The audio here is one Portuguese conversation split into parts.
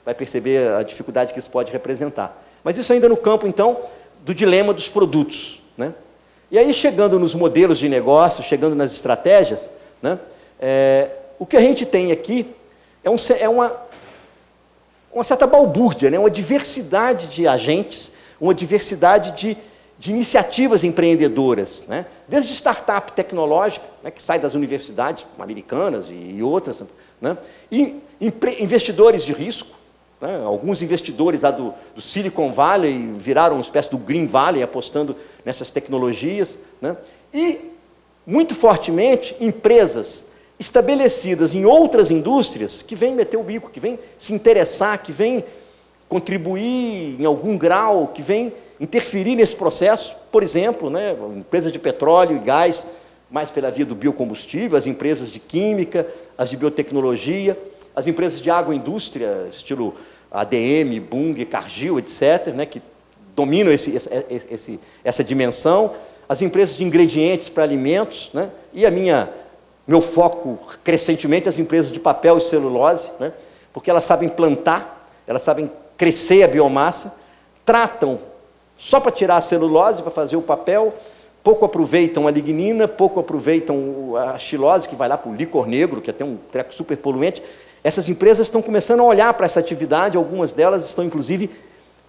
vai perceber a dificuldade que isso pode representar. Mas isso ainda no campo, então, do dilema dos produtos, né? E aí, chegando nos modelos de negócio, chegando nas estratégias, né, o que a gente tem aqui é uma certa balbúrdia, né, uma diversidade de agentes, uma diversidade de iniciativas empreendedoras, né, desde startup tecnológica, né, que sai das universidades americanas e outras, né, e investidores de risco, né, alguns investidores lá do Silicon Valley viraram uma espécie do Green Valley, apostando nessas tecnologias, né, e, muito fortemente, empresas estabelecidas em outras indústrias que vêm meter o bico, que vêm se interessar, que vêm contribuir em algum grau, que vêm interferir nesse processo. Por exemplo, né, empresas de petróleo e gás, mais pela via do biocombustível, as empresas de química, as de biotecnologia, as empresas de agroindústria, estilo ADM, Bunge, Cargill, etc., né, que dominam essa dimensão, as empresas de ingredientes para alimentos, né, e meu foco crescentemente, as empresas de papel e celulose, né, porque elas sabem plantar, elas sabem crescer a biomassa, tratam só para tirar a celulose, para fazer o papel, pouco aproveitam a lignina, pouco aproveitam a xilose, que vai lá para o licor negro, que é até um treco super poluente. Essas empresas estão começando a olhar para essa atividade, algumas delas estão, inclusive,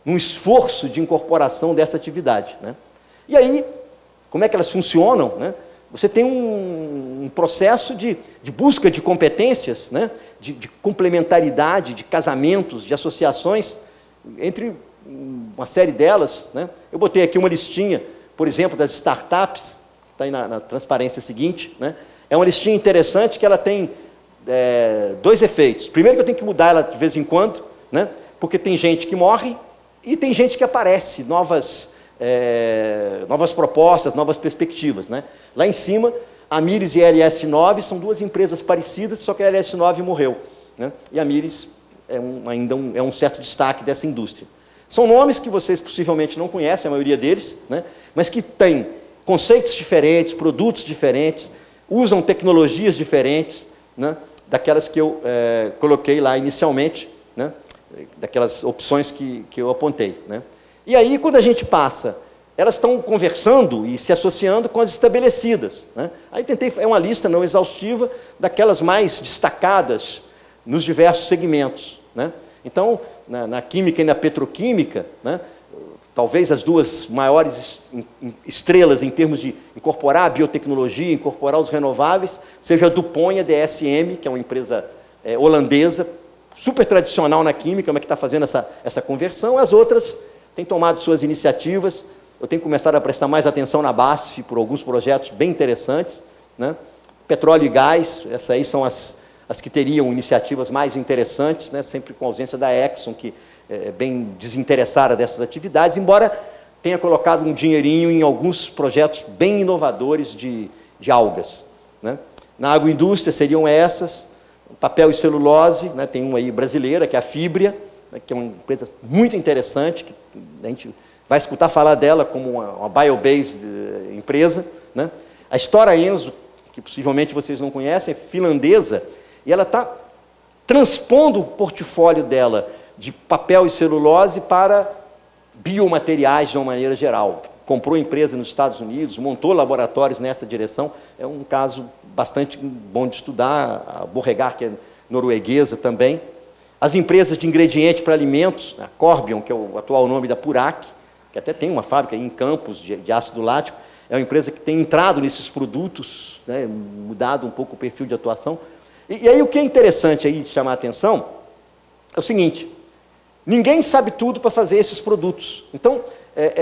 num esforço de incorporação dessa atividade, né? E aí, como é que elas funcionam, né? Você tem um processo de busca de competências, né? de complementaridade, de casamentos, de associações, entre uma série delas, né? Eu botei aqui uma listinha, por exemplo, das startups, está aí na transparência seguinte, né? É uma listinha interessante que ela tem dois efeitos. Primeiro, que eu tenho que mudar ela de vez em quando, né? Porque tem gente que morre e tem gente que aparece, novas propostas, novas perspectivas, né? Lá em cima, a Mires e a LS9 são duas empresas parecidas, só que a LS9 morreu, né? E a Mires ainda é um certo destaque dessa indústria. São nomes que vocês possivelmente não conhecem, a maioria deles, né? Mas que têm conceitos diferentes, produtos diferentes, usam tecnologias diferentes, né? Daquelas que eu coloquei lá inicialmente, né? Daquelas opções que eu apontei, né? E aí, quando a gente passa, elas estão conversando e se associando com as estabelecidas, né? Aí é uma lista não exaustiva daquelas mais destacadas nos diversos segmentos, né? Então, na química e na petroquímica, né, talvez as duas maiores estrelas em termos de incorporar a biotecnologia, incorporar os renováveis, seja a DuPont e a DSM, que é uma empresa holandesa, super tradicional na química, mas que está fazendo essa conversão. As outras têm tomado suas iniciativas. Eu tenho começado a prestar mais atenção na BASF por alguns projetos bem interessantes, né? Petróleo e gás, essas aí são as que teriam iniciativas mais interessantes, né? Sempre com a ausência da Exxon, que é bem desinteressada dessas atividades, embora tenha colocado um dinheirinho em alguns projetos bem inovadores de algas, né? Na agroindústria seriam essas, papel e celulose, né? Tem uma aí brasileira, que é a Fibria, né? Que é uma empresa muito interessante, que a gente vai escutar falar dela como uma bio-based empresa, né? A Stora Enso, que possivelmente vocês não conhecem, é finlandesa, e ela está transpondo o portfólio dela de papel e celulose para biomateriais de uma maneira geral. Comprou empresa nos Estados Unidos, montou laboratórios nessa direção. É um caso bastante bom de estudar. A Borregaard, que é norueguesa também. As empresas de ingrediente para alimentos, a Corbion, que é o atual nome da Purac, que até tem uma fábrica em Campos de ácido lático, é uma empresa que tem entrado nesses produtos, né, mudado um pouco o perfil de atuação. E aí o que é interessante aí de chamar a atenção é o seguinte: ninguém sabe tudo para fazer esses produtos. Então,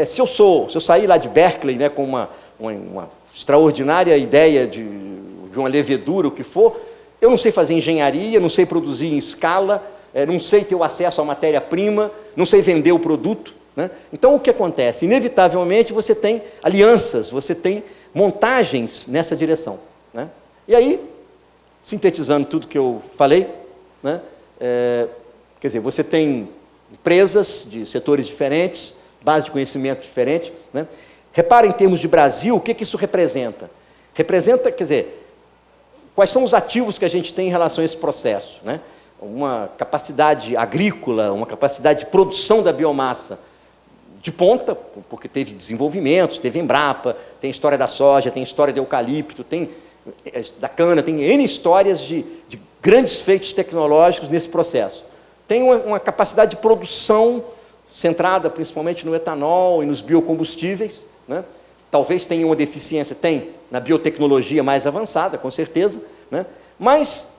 se eu sair lá de Berkeley, né, com uma extraordinária ideia de uma levedura, o que for, eu não sei fazer engenharia, não sei produzir em escala, não sei ter o acesso à matéria-prima, não sei vender o produto, né? Então, o que acontece? Inevitavelmente, você tem alianças, você tem montagens nessa direção, né? E aí, sintetizando tudo que eu falei, né, quer dizer, você tem empresas de setores diferentes, base de conhecimento diferente, né? Repara em termos de Brasil, o que isso representa? Representa, quer dizer, quais são os ativos que a gente tem em relação a esse processo, né? uma capacidade agrícola, uma capacidade de produção da biomassa de ponta, porque teve desenvolvimentos, teve Embrapa, tem história da soja, tem história do eucalipto, tem da cana, tem N histórias de grandes feitos tecnológicos nesse processo. Tem uma capacidade de produção centrada principalmente no etanol e nos biocombustíveis, né? Talvez tenha uma deficiência, tem, na biotecnologia mais avançada, com certeza, né? Mas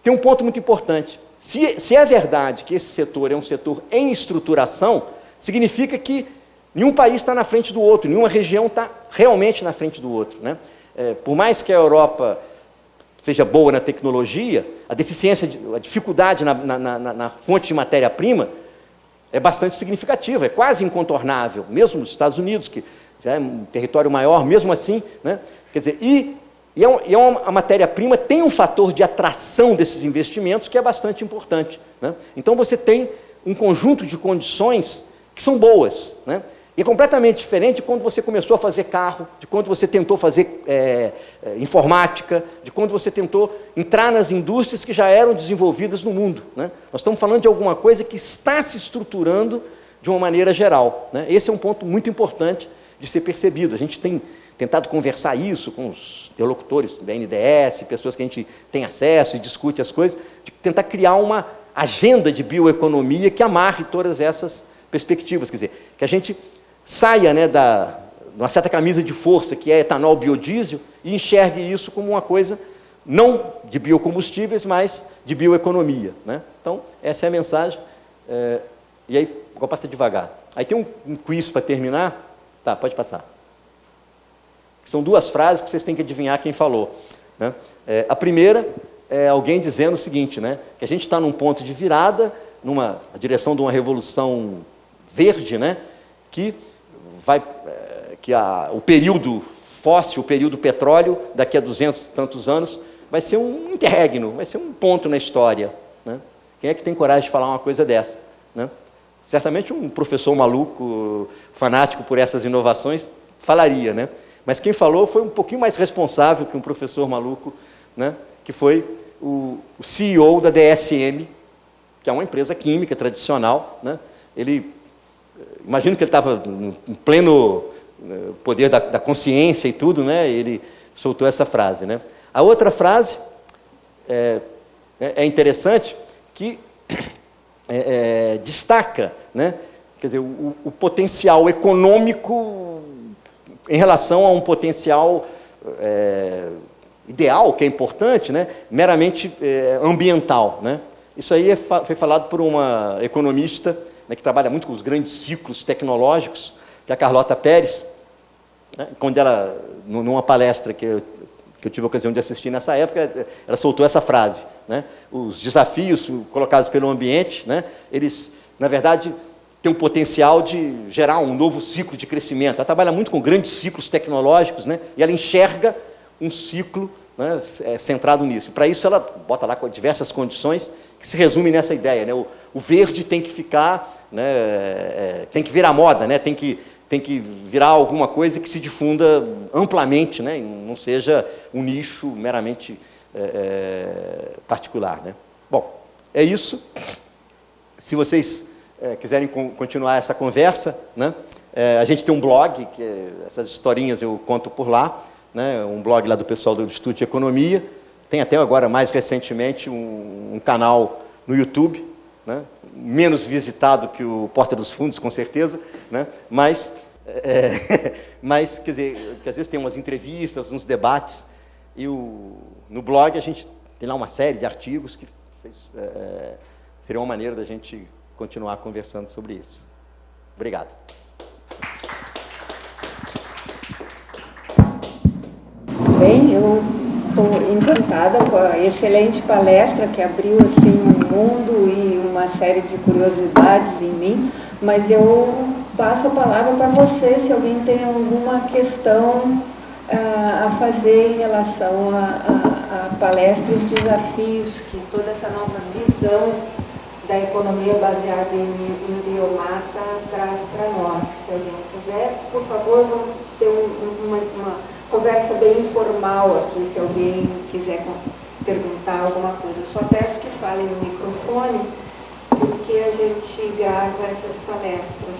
tem um ponto muito importante. Se é verdade que esse setor é um setor em estruturação, significa que nenhum país está na frente do outro, nenhuma região está realmente na frente do outro, né? Por mais que a Europa seja boa na tecnologia, a deficiência, a dificuldade na fonte de matéria-prima é bastante significativa, é quase incontornável, mesmo nos Estados Unidos, que já é um território maior, mesmo assim, né? Quer dizer, a matéria-prima tem um fator de atração desses investimentos que é bastante importante, né? Então você tem um conjunto de condições que são boas, né? E é completamente diferente de quando você começou a fazer carro, de quando você tentou fazer informática, de quando você tentou entrar nas indústrias que já eram desenvolvidas no mundo, né? Nós estamos falando de alguma coisa que está se estruturando de uma maneira geral, né? Esse é um ponto muito importante de ser percebido. A gente tem tentado conversar isso com os interlocutores do BNDES, pessoas que a gente tem acesso e discute as coisas, de tentar criar uma agenda de bioeconomia que amarre todas essas perspectivas, quer dizer, que a gente saia, né, de uma certa camisa de força, que é etanol biodiesel, e enxergue isso como uma coisa não de biocombustíveis, mas de bioeconomia, né? Então, essa é a mensagem. E aí, vou passar devagar. Aí tem um quiz para terminar. Tá, pode passar. São duas frases que vocês têm que adivinhar quem falou, né? A primeira é alguém dizendo o seguinte, né, que a gente está num ponto de virada, numa direção de uma revolução verde, né, que o período fóssil, o período petróleo, daqui a 200 e tantos anos, vai ser um interregno, vai ser um ponto na história, né? Quem é que tem coragem de falar uma coisa dessa, né? Certamente um professor maluco, fanático por essas inovações, falaria, né? Mas quem falou foi um pouquinho mais responsável que um professor maluco, né? Que foi o CEO da DSM, que é uma empresa química tradicional, né? Imagino que ele estava em pleno poder da consciência e tudo, né? Ele soltou essa frase, né? A outra frase é interessante, que destaca, né? Quer dizer, o potencial econômico em relação a um potencial ideal, que é importante, né? Meramente ambiental, né? Isso aí foi falado por uma economista, né, que trabalha muito com os grandes ciclos tecnológicos, que é a Carlota Pérez, né? Quando ela, numa palestra que eu tive a ocasião de assistir nessa época, ela soltou essa frase, né? Os desafios colocados pelo ambiente, né, eles, na verdade, têm um potencial de gerar um novo ciclo de crescimento. Ela trabalha muito com grandes ciclos tecnológicos, né, e ela enxerga um ciclo, né, centrado nisso. Para isso, ela bota lá diversas condições que se resumem nessa ideia, né? O verde tem que ficar, né, tem que virar moda, né? Tem que virar alguma coisa que se difunda amplamente, né? E não seja um nicho meramente particular, né? Bom, é isso. Se vocês quiserem continuar essa conversa, né? A gente tem um blog, essas historinhas eu conto por lá, né? Um blog lá do pessoal do Instituto de Economia. Tem até agora, mais recentemente, um canal no YouTube, né? Menos visitado que o Porta dos Fundos, com certeza, né? Mas quer dizer, que às vezes tem umas entrevistas, uns debates, e no blog a gente tem lá uma série de artigos que seria uma maneira da gente continuar conversando sobre isso. Obrigado. Bem, eu estou encantada com a excelente palestra que abriu assim um mundo e uma série de curiosidades em mim, mas eu passo a palavra para você, se alguém tem alguma questão a fazer em relação à palestra e os desafios que toda essa nova visão da economia baseada em biomassa traz para nós. Se alguém quiser, por favor, vamos ter uma conversa bem informal aqui, se alguém quiser perguntar alguma coisa. Eu só peço que falem no microfone, porque a gente grava essas palestras.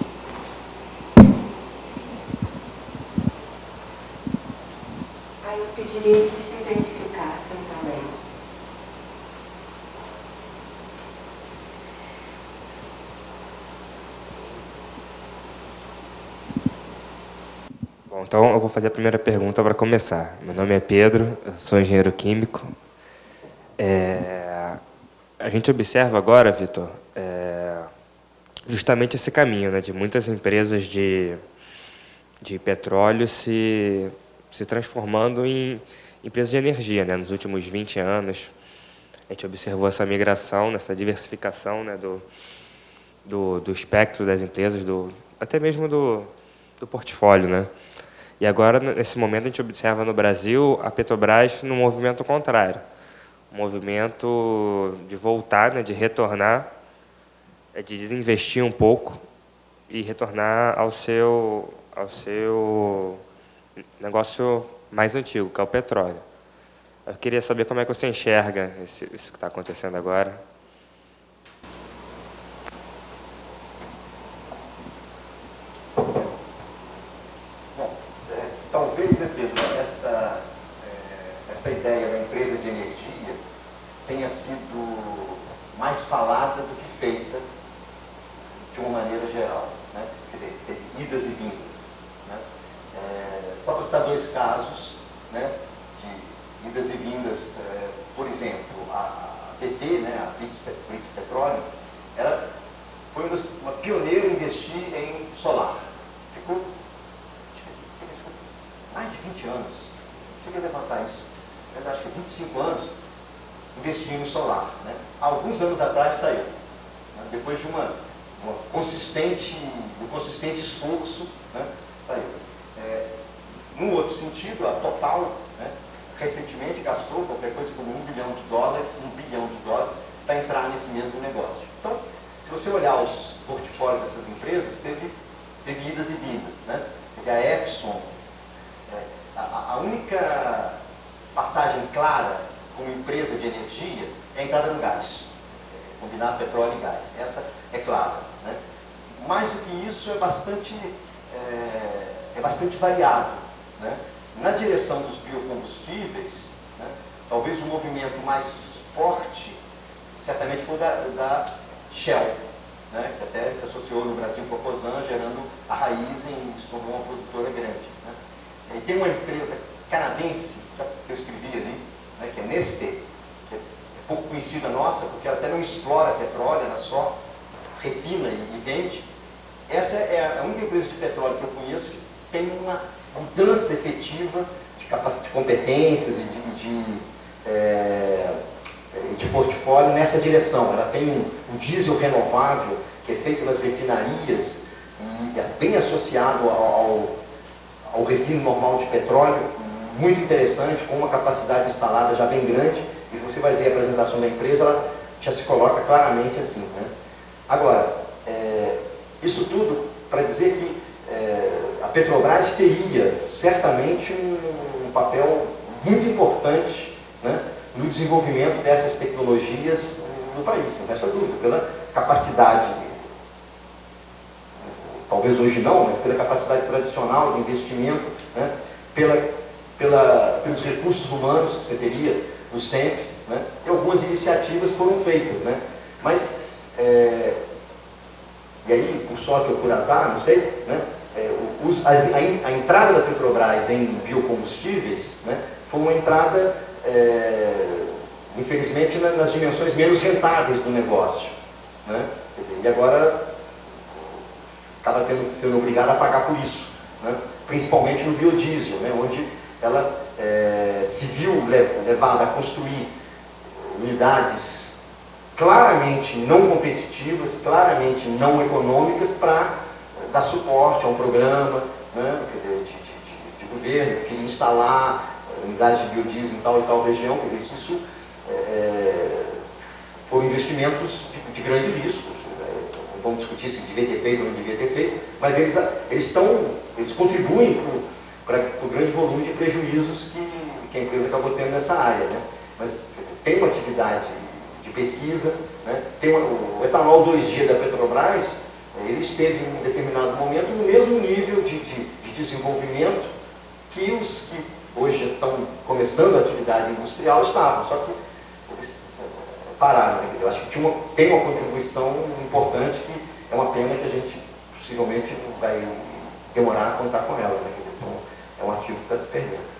Aí eu pediria que se identificassem também. Bom, então eu vou fazer a primeira pergunta para começar. Meu nome é Pedro, eu sou engenheiro químico. A gente observa agora, Vitor, justamente esse caminho, né, de muitas empresas de petróleo se transformando em empresas de energia, né? Nos últimos 20 anos, a gente observou essa migração, essa diversificação, né, do espectro das empresas, até mesmo do portfólio, né? E agora, nesse momento, a gente observa no Brasil a Petrobras num movimento contrário, um movimento de voltar, né, de retornar, de desinvestir um pouco e retornar ao seu negócio mais antigo, que é o petróleo. Eu queria saber como é que você enxerga isso que está acontecendo agora. Talvez, Pedro, essa ideia da empresa de energia tenha sido mais falada do que feita de uma maneira geral, né? Quer dizer, teve idas e vindas, né? Só para citar dois casos, né, de idas e vindas, por exemplo, a PT, né, a British Petroleum, ela foi uma pioneira em investir em solar. Ficou mais de 20 anos, cheguei a levantar isso, eu acho que 25 anos, investindo em solar, né? Alguns anos atrás saiu, né? Depois de um consistente esforço, né? Saiu. Num outro sentido, a Total, né, recentemente gastou qualquer coisa como $1 bilhão, $1 bilhão para entrar nesse mesmo negócio. Então, se você olhar os portfólios dessas empresas, teve idas e vindas, né? Quer dizer, a Exxon, a única passagem clara como empresa de energia é a entrada no gás, combinar petróleo e gás. Essa é clara, né? Mais do que isso, é bastante variado, né? Na direção dos biocombustíveis, né, talvez o movimento mais forte certamente foi da Shell, né, que até se associou no Brasil com a Cosan, gerando a Raízen e se tornou uma produtora grande, né? E tem uma empresa canadense, que eu escrevi ali, né, que é Neste, que é pouco conhecida nossa, porque ela até não explora petróleo, ela só refina e vende. Essa é a única empresa de petróleo que eu conheço que tem uma mudança efetiva de competências e de portfólio nessa direção. Ela tem um diesel renovável que é feito nas refinarias e é bem associado ao refino normal de petróleo, muito interessante, com uma capacidade instalada já bem grande, e você vai ver a apresentação da empresa, ela já se coloca claramente assim, né? Agora, isso tudo para dizer que a Petrobras teria certamente um papel muito importante, né, no desenvolvimento dessas tecnologias no país, não resta dúvida, pela capacidade, talvez hoje não, mas pela capacidade tradicional de investimento, né, pelos recursos humanos que você teria no SEMPES, né, e algumas iniciativas foram feitas, né, mas, e aí, por sorte ou por azar, não sei, né, a entrada da Petrobras em biocombustíveis, né, foi uma entrada, infelizmente, nas dimensões menos rentáveis do negócio, né? Quer dizer, e agora estava sendo obrigada a pagar por isso, né? Principalmente no biodiesel, né, onde ela se viu levada a construir unidades claramente não competitivas, claramente não econômicas, para dar suporte a um programa, né, quer dizer, de governo que queria instalar unidades de biodiesel em tal e tal região. Quer dizer, isso foram investimentos de grande risco. Não vamos discutir se devia ter feito ou não devia ter feito, mas eles contribuem para o grande volume de prejuízos que a empresa acabou tendo nessa área, né? Mas tem uma atividade de pesquisa, né? Tem o etanol 2G da Petrobras, ele esteve em um determinado momento no mesmo nível de desenvolvimento que os que hoje estão começando a atividade industrial estavam, só que pararam. Eu acho que tem uma contribuição importante que é uma pena que a gente possivelmente vai demorar a contar com ela. Né? Então, é um ativo que está se perdendo.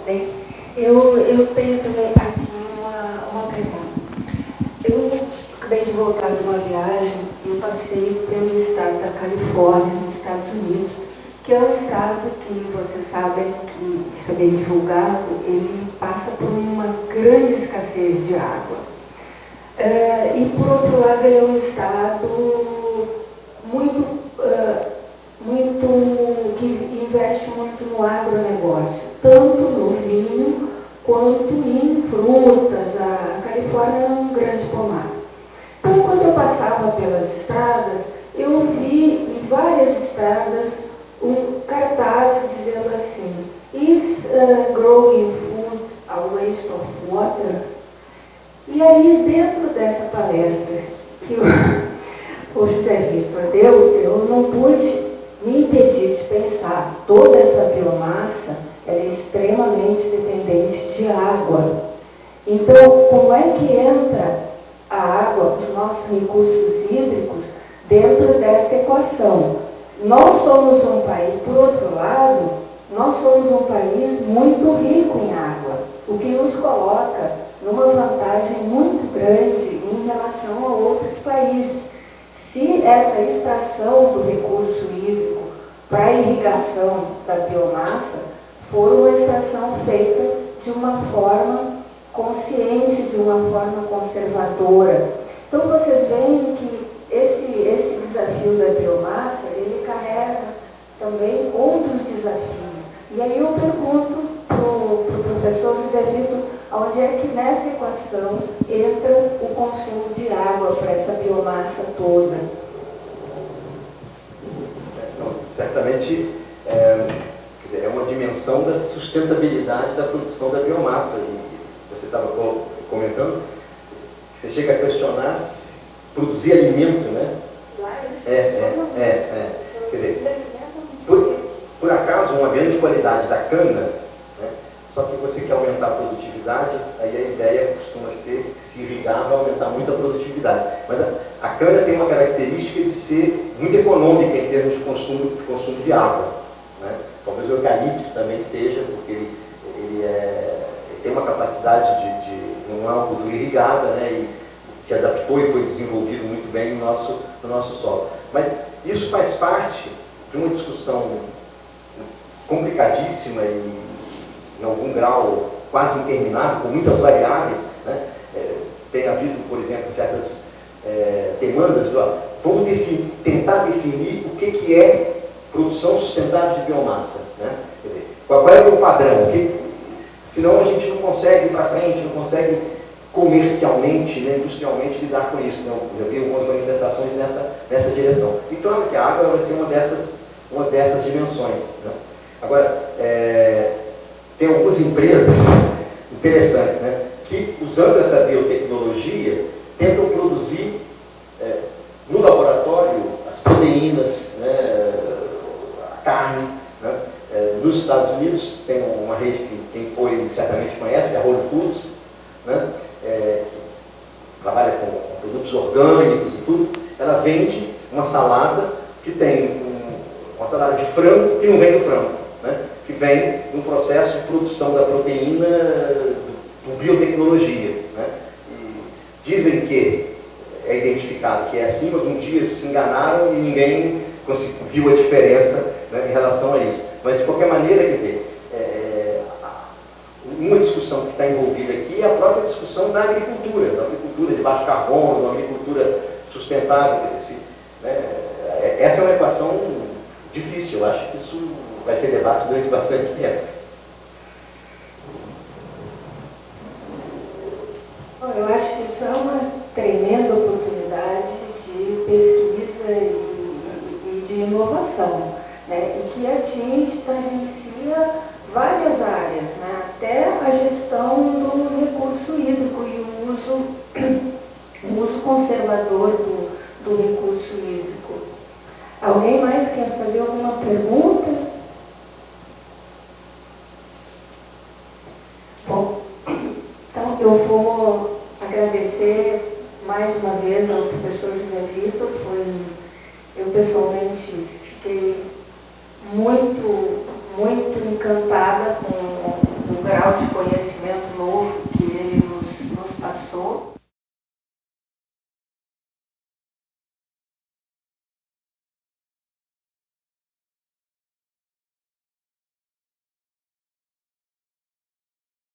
Bem, eu tenho também aqui uma pergunta. Eu acabei de voltar de uma viagem e eu passei pelo estado da Califórnia, nos Estados Unidos, que é um estado que, vocês sabem, que isso é bem divulgado, ele passa por uma grande escassez de água. E, por outro lado, ele é um estado que investe muito no agronegócio, tanto no vinho quanto em frutas. A Califórnia é um grande pomar. Então, quando eu passava pelas estradas, eu vi em várias estradas um cartaz dizendo assim: "Is growing food a waste of water?" E aí, dentro dessa palestra que o José Vitor deu, eu não pude me impedir de pensar, toda essa biomassa ela é extremamente dependente de água. Então, como é que entra a água, os nossos recursos hídricos, dentro dessa equação? Nós somos um país, por outro lado, nós somos um país muito rico em água, o que nos coloca numa vantagem muito grande em relação a outros países. Se essa extração do recurso hídrico para a irrigação da biomassa for uma extração feita de uma forma consciente, de uma forma conservadora. Então, vocês veem que esse desafio da biomassa, ele carrega também outros desafios. E aí eu pergunto para o professor José Vitor, onde é que nessa equação entra o consumo de água para essa biomassa toda? Então, certamente é uma dimensão da sustentabilidade da produção da biomassa. E você estava comentando que você chega a questionar se produzir alimento, né? Quer dizer, por acaso, uma grande qualidade da cana, né? Só que você quer aumentar a produtividade, aí a ideia costuma ser que se irrigar vai aumentar muito a produtividade. Mas a cana tem uma característica de ser muito econômica em termos de consumo de água, né? Talvez o eucalipto também seja, porque ele tem uma capacidade não é uma cultura irrigada, né? E se adaptou e foi desenvolvido muito bem no nosso solo. Mas isso faz parte de uma discussão complicadíssima e, em algum grau, quase interminável, com muitas variáveis, né? Tem havido, por exemplo, certas demandas, vamos tentar definir o que é produção sustentável de biomassa, né? Quer dizer, qual é o padrão? Senão a gente não consegue ir para frente, não consegue comercialmente, né, industrialmente lidar com isso. Então, eu vi algumas manifestações nessa direção. E claro que a água vai ser uma dessas dimensões, né? Agora, tem algumas empresas interessantes, né, que, usando essa biotecnologia, tentam produzir no laboratório as proteínas, né, a carne, né? Nos Estados Unidos tem uma rede que quem foi certamente conhece, que é a Whole Foods, né? Que trabalha com produtos orgânicos e tudo. Ela vende uma salada que tem uma salada de frango que não vem do frango, né? Que vem no processo de produção da proteína do biotecnologia, né? E dizem que é identificado que é assim, mas um dia se enganaram e ninguém viu a diferença, né, em relação a isso. Mas, de qualquer maneira, quer dizer, uma discussão que está envolvida aqui é a própria discussão da agricultura de baixo carbono, da agricultura sustentável. Essa é uma equação difícil. Eu acho que isso vai ser debatido durante bastante tempo. Bom, eu acho que isso é uma tremenda oportunidade de pesquisa e de inovação, né? E que tangencia várias áreas. eu vou agradecer mais uma vez ao professor José Vitor. Eu pessoalmente fiquei muito